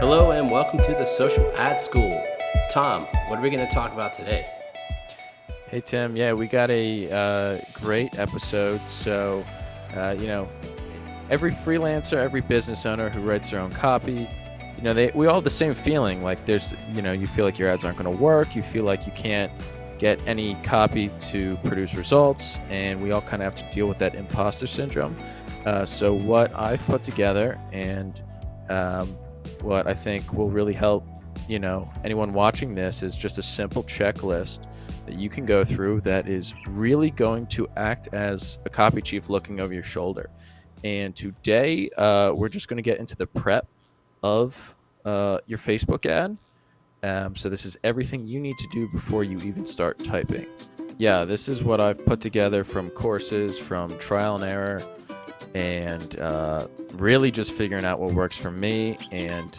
Hello and welcome to the Social Ad School. Tom, what are we going to talk about today? Hey Tim, yeah, we got a great episode. So, every freelancer, every business owner who writes their own copy, we all have the same feeling. Like you feel like your ads aren't going to work. You feel like you can't get any copy to produce results, and we all kind of have to deal with that imposter syndrome. So what I've put together and what I think will really help, anyone watching this is just a simple checklist that you can go through that is really going to act as a copy chief looking over your shoulder. And today, we're just going to get into the prep of your Facebook ad. So this is everything you need to do before you even start typing. Yeah, this is what I've put together from courses, from trial and error, and really just figuring out what works for me and,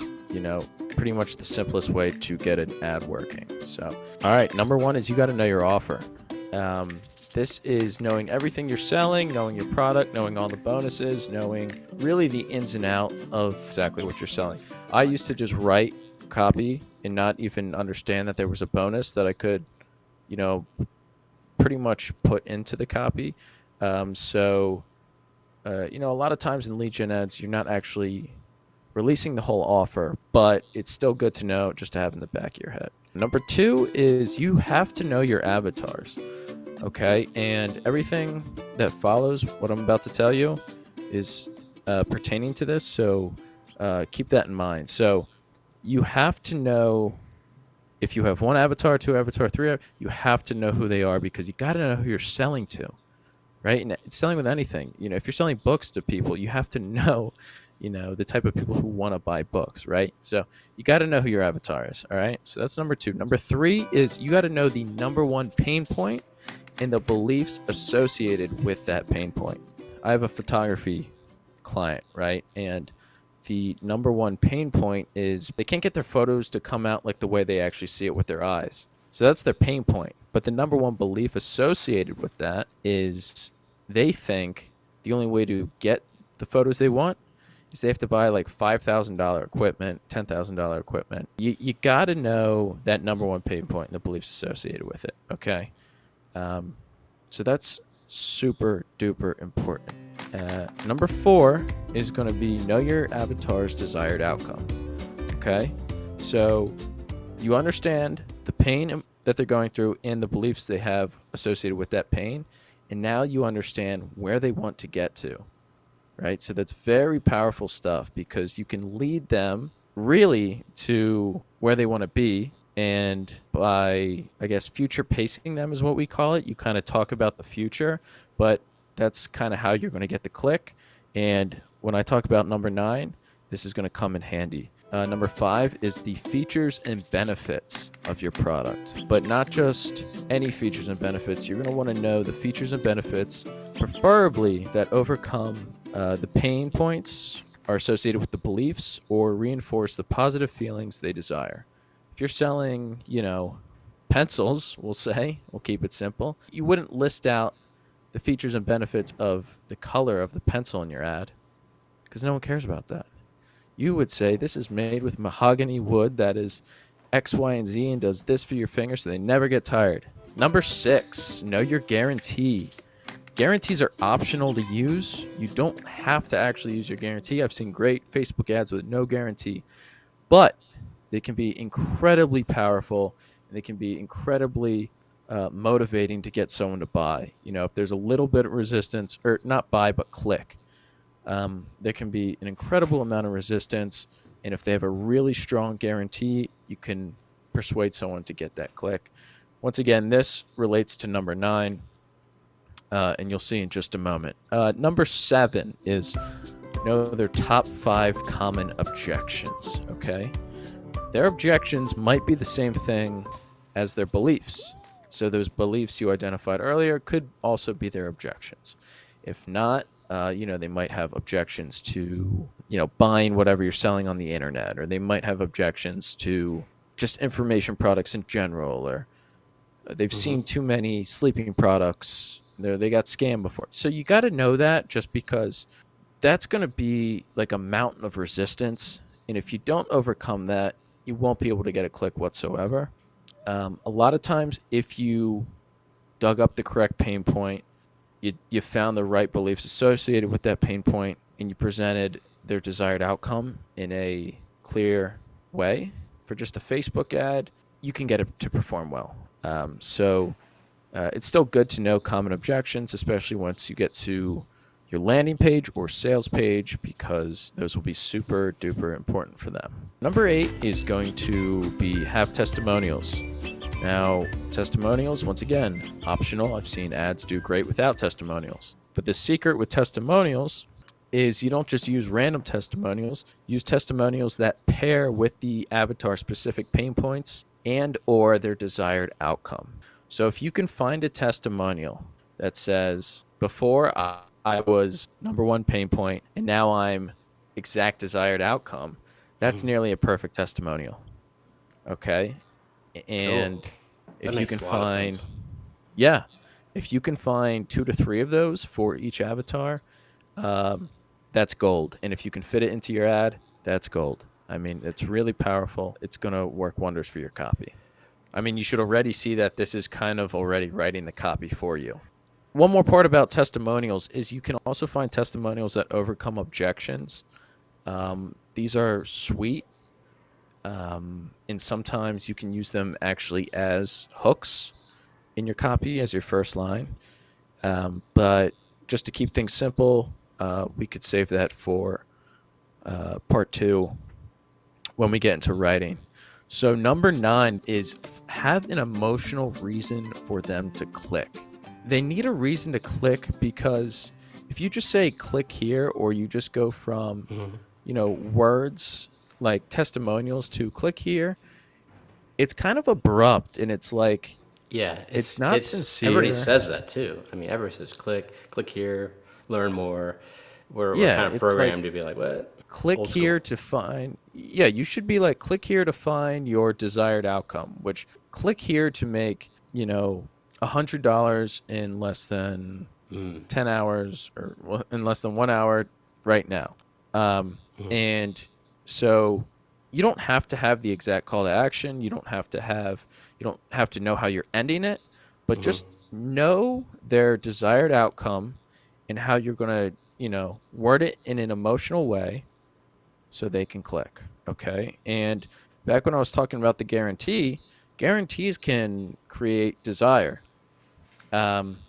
pretty much the simplest way to get an ad working. So, all right, number one is you got to know your offer. This is knowing everything you're selling, knowing your product, knowing all the bonuses, knowing really the ins and out of exactly what you're selling. I used to just write copy and not even understand that there was a bonus that I could, pretty much put into the copy. A lot of times in lead gen ads, you're not actually releasing the whole offer, but it's still good to know just to have in the back of your head. Number two is you have to know your avatars, okay? And everything that follows what I'm about to tell you is pertaining to this, so keep that in mind. So you have to know if you have one avatar, two avatar, three, you have to know who they are because you got to know who you're selling to. Right? And it's selling with anything. If you're selling books to people, you have to know, the type of people who want to buy books, right? So you got to know who your avatar is, all right? So that's number two. Number three is you got to know the number one pain point and the beliefs associated with that pain point. I have a photography client, right? And the number one pain point is they can't get their photos to come out like the way they actually see it with their eyes. So that's their pain point. But the number one belief associated with that is they think the only way to get the photos they want is they have to buy like $5,000 equipment, $10,000 equipment. You got to know that number one pain point and the beliefs associated with it, okay? So that's super duper important. Number four is going to be know your avatar's desired outcome, okay? So you understand the pain that they're going through and the beliefs they have associated with that pain. And now you understand where they want to get to, right? So that's very powerful stuff because you can lead them really to where they want to be. And by, I guess, future pacing them is what we call it. You kind of talk about the future, but that's kind of how you're going to get the click. And when I talk about number 9, this is going to come in handy. Number 5 is the features and benefits of your product, but not just any features and benefits. You're going to want to know the features and benefits, preferably that overcome the pain points are associated with the beliefs or reinforce the positive feelings they desire. If you're selling, pencils, we'll keep it simple. You wouldn't list out the features and benefits of the color of the pencil in your ad because no one cares about that. You would say this is made with mahogany wood that is X, Y, and Z and does this for your fingers so they never get tired. Number 6, know your guarantee. Guarantees are optional to use. You don't have to actually use your guarantee. I've seen great Facebook ads with no guarantee, but they can be incredibly powerful and they can be incredibly motivating to get someone to buy. If there's a little bit of resistance, or not buy, but click. There can be an incredible amount of resistance, and if they have a really strong guarantee, you can persuade someone to get that click. Once again, this relates to number 9, and you'll see in just a moment. Number 7 is their top 5 common objections, okay? Their objections might be the same thing as their beliefs. So those beliefs you identified earlier could also be their objections. If not, they might have objections to, buying whatever you're selling on the internet, or they might have objections to just information products in general, or they've seen too many sleeping products. They got scammed before. So you got to know that just because that's going to be like a mountain of resistance And if you don't overcome that, you won't be able to get a click whatsoever. A lot of times, if you dug up the correct pain point, you found the right beliefs associated with that pain point, and you presented their desired outcome in a clear way for just a Facebook ad, you can get it to perform well. It's still good to know common objections, especially once you get to your landing page or sales page, because those will be super duper important for them. Number 8 is going to be have testimonials. Now, testimonials, once again, optional. I've seen ads do great without testimonials. But the secret with testimonials is you don't just use random testimonials, use testimonials that pair with the avatar specific pain points and or their desired outcome. So if you can find a testimonial that says, before I was number one pain point and now I'm exact desired outcome, that's nearly a perfect testimonial. Okay? Cool. And That if you can makes a lot of find, sense. yeah, if you can find 2 to 3 of those for each avatar, um, that's gold. And if you can fit it into your ad, that's gold. I mean, it's really powerful. It's going to work wonders for your copy. I mean, you should already see that this is kind of already writing the copy for you. One more part about testimonials is you can also find testimonials that overcome objections. These are sweet, and sometimes you can use them actually as hooks in your copy as your first line. But just to keep things simple, we could save that for part 2 when we get into writing. So number 9 is have an emotional reason for them to click. They need a reason to click, because if you just say click here, or you just go from, words like testimonials to click here, it's kind of abrupt, and it's like, Yeah, it's it's not it's everybody sincere. says that too. I mean, everybody says click here, learn more. We're Yeah, kind of it's like programmed to be like, what? click Old school. here to find, yeah, you should be like, click here to find your desired outcome, which click here to make, $100 in less than 10 hours, or in less than 1 hour right now. And so you don't have to have the exact call to action. You don't have to know how you're ending it, but just know their desired outcome and how you're going to, word it in an emotional way so they can click. Okay. And back when I was talking about the guarantees can create desire.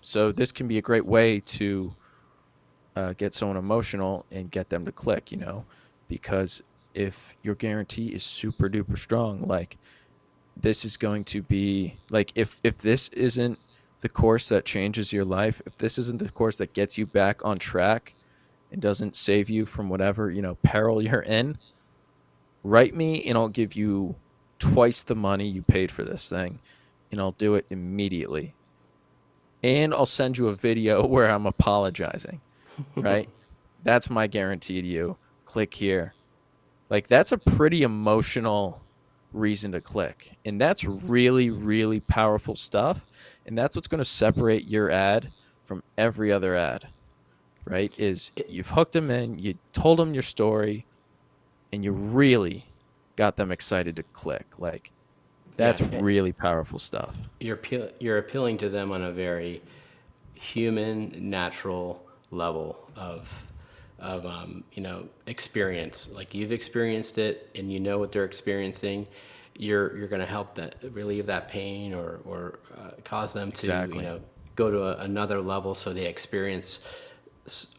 So this can be a great way to get someone emotional and get them to click, because if your guarantee is super duper strong, like, this is going to be like, if this isn't the course that changes your life, if this isn't the course that gets you back on track and doesn't save you from whatever, peril you're in, write me and I'll give you twice the money you paid for this thing, and I'll do it immediately. And I'll send you a video where I'm apologizing, right? That's my guarantee to you. Click here. Like, that's a pretty emotional reason to click. And that's really, really powerful stuff. And that's what's going to separate your ad from every other ad, right? Is you've hooked them in, you told them your story, and you really got them excited to click. Like, Yeah, that's really powerful stuff. you're appealing to them on a very human, natural level of experience. Like, you've experienced it, and you know what they're experiencing. You're going to help that relieve that pain, or cause them to Exactly. go to another level, so they experience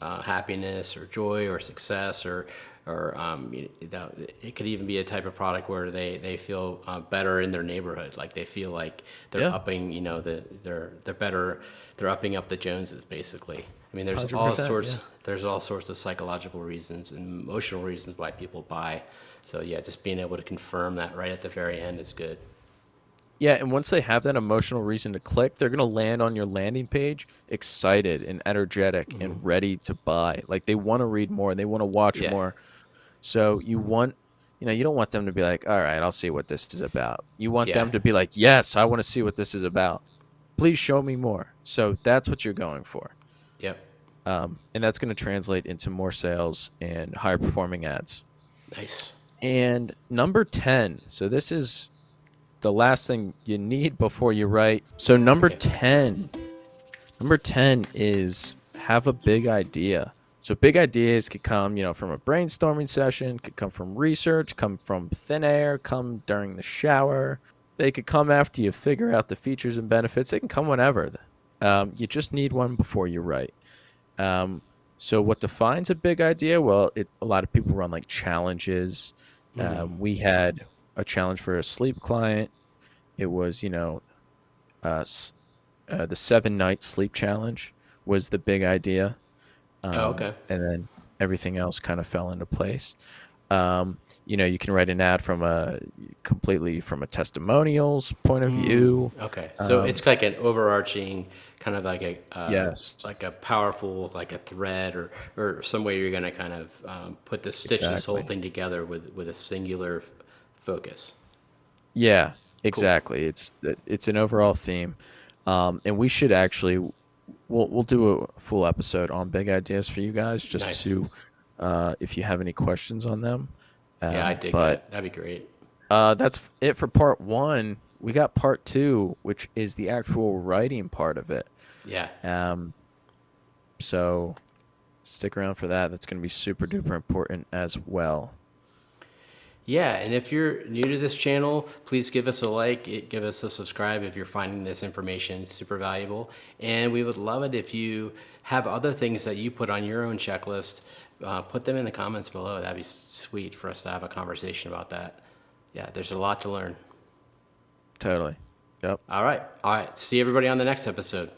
happiness or joy or success, or it could even be a type of product where they feel better in their neighborhood. Like, they feel like they're Yeah. upping, they're better, they're upping up the Joneses, basically. I mean, 100%. Yeah. there's all sorts of psychological reasons and emotional reasons why people buy. So yeah, just being able to confirm that right at the very end is good. Yeah, and once they have that emotional reason to click, they're going to land on your landing page excited and energetic and ready to buy. Like, they want to read more, they want to watch Yeah, more. So you don't want them to be like, all right, I'll see what this is about. You want yeah, them to be like, yes, I want to see what this is about. Please show me more. So that's what you're going for. yep. And that's going to translate into more sales and higher performing ads. Nice. And number 10. So this is the last thing you need before you write. So Okay. number 10 is have a big idea. So big ideas could come, from a brainstorming session, could come from research, come from thin air, come during the shower. They could come after you figure out the features and benefits. They can come whenever. You just need one before you write. Um, so what defines a big idea? Well, a lot of people run like challenges. Hmm. We had a challenge for a sleep client. It was, uh, the 7 night sleep challenge was the big idea, Oh, okay. and then everything else kind of fell into place. You can write an ad completely from a testimonials point of view. Okay. So Um, it's like an overarching kind of yes, like a powerful like a thread or some way you're going to kind of stitch this whole exactly. thing together with a singular focus. Yeah, Cool. exactly. It's an overall theme, and we should actually we'll do a full episode on big ideas for you guys, just Nice. to if you have any questions on them. Yeah, I dig But that. That'd be great. that's it for part one. We got part two, which is the actual writing part of it. Yeah. Um, so stick around for that. That's going to be super duper important as well. Yeah, and if you're new to this channel, please give us a like, give us a subscribe if you're finding this information super valuable. And we would love it if you have other things that you put on your own checklist. Put them in the comments below. That'd be sweet for us to have a conversation about that. Yeah, there's a lot to learn. Totally. Yep. All right. All right. See everybody on the next episode.